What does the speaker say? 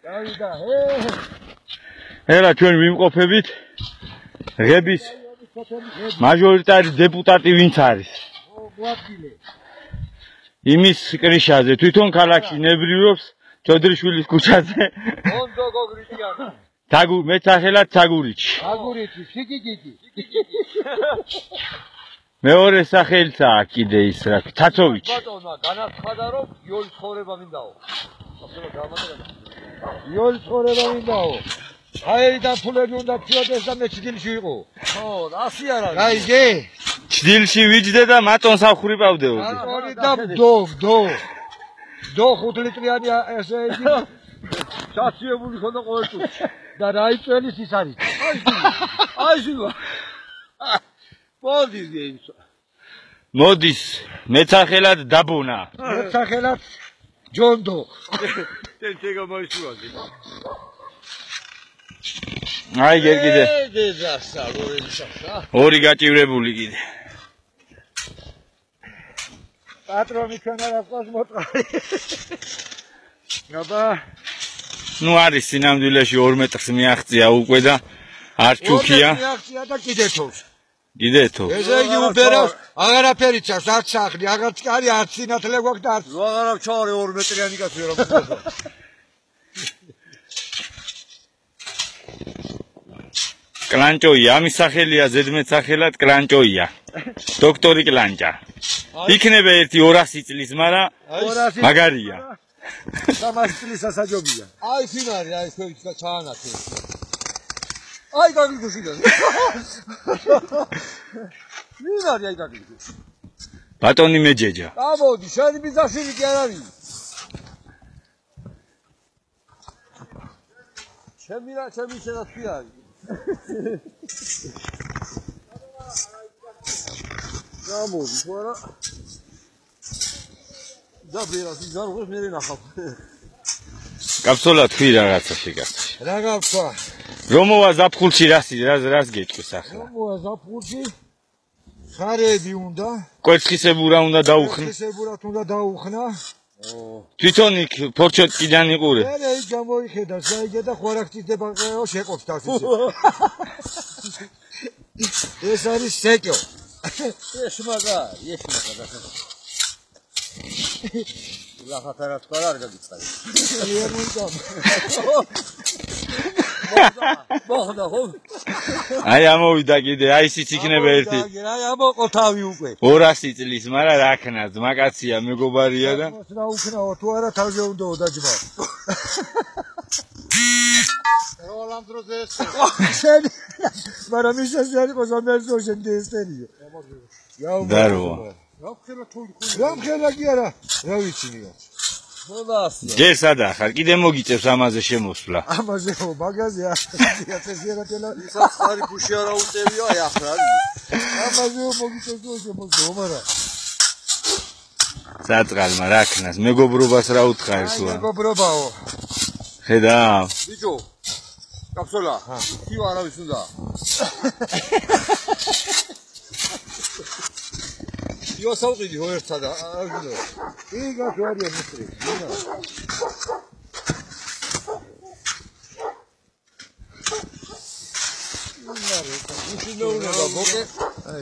გავიდა ეხლა ჩვენ ვიმყოფებით ღების მაჟორიტარი დეპუტატი ვინც არის იმის კრიშაზე თვითონ ქალაქში ნებრივობს ჯოდრიშვილის ქუჩაზე მონდო გოგრიტიანა მეცახელად საგურიჩი სიგიგიგი მეორე სახელიცაა კიდე ის რა თაცოვიჩი ბატონმა განაცხადა რომ იოლის ცხოვრება მინდაო იოლის ცხოვრება მინდაო აერიდან ფულები უნდა წიოდეს და მე ჩდილში ვიყო ხო ასე არ არის გაიგე ჩდილში ვიჯდე და მატონს ავხურებავდეო და დო 5 ლიტრიანი ესე იგი ჩაციებული ხონდა ყოველ წუთში და რაიწელის ის არის აი შუა მოდის მეცახელად დაბუნა მეცახელად ჯონდო ტენჩეგა მოისუაზე აი გერგიდე დედასა ლორენსა ორი გაჭირებული კიდე პატრონი ქონარავს მოწყარი აბა ნუ არის სინამდვილეში 2 მეტრს მიაღწია უკვე და არ ჩუქია მიაღწია და კიდე თავს კიდეთო ესე იგი უბერავს აღარაფერი ჩავს არც სახლი აღარც კარი არც სინათლე გვაქვს და არც აღარავ ჩავარე 2 მეტრიანი კაცი რა მოგწესო კლანჭოია ამის სახელია ზედმეტსახელად კლანჭოია დოქტორი კლანჭა იქნება 1-200 წლის მაგრამ მაგარია 300 წლის ასაჯობია აი ფინარი აი შეიძლება ჩაანათე აი გაგიგუშიდა ფინარი აი გაგიგუშ ბატონი მეჯეჯა ამოდი შენი ბიზაშვილი კი არ არის ჩემი შედათვი არის გამოდი ხო არა და ბერასი ზარღებს მე ნახავ კაფსოლა თქვი რაღაცა შეგასწა რა გავხვა რომოვა ზაფხულში რას გეტყვის ახლა რომოვა ზაფხულში ხარები უნდა კვერცხისებურა უნდა დაუხნა კვერცხისებურად უნდა დაუხნა თვითონ იქ ფორჩოტკიდან იყურე მე იქ გამოიხედა საიგე და ხوارაქტიდება შეყობს თავს ეს არის სეკო ეს მაგა ლახატარა თქვა არ გაგიწყარი მოხდა ხო აი ამოვიდა კიდე აი ისიც იქნება ერთი აი ამოყო თავი უკვე 200 წლის მაგრამ რა ქნა ძმაკაცია მეგობარია და რა უქნაო თუ არა თავზე უნდაო დაჯმა როლამ დროზე ეს შენ მაგრამ ის ეს არის ყოზამერზო შენ დესტერიო დაროა რა მქელა კი არა რა ვიცი ნიაც ჯერ სადა ხარ კიდე მოგიწევს ამაზე შემოსვლა ამაზე ხო მაგაზე ასეციერატელა სახარი ფუში არა უწევია აი ახლა ამაზე მოგიწევს შემოსვლა მარა საწყალმა რა ქნას მეგობრობას რა უთხარ თუ მეგობრობაო ხედა ბიჭო კაფსოლა კი არავის უნდა იო საუყიდი ხო ერთსა და აგიდო იგა ჯვარია მისტრი აი,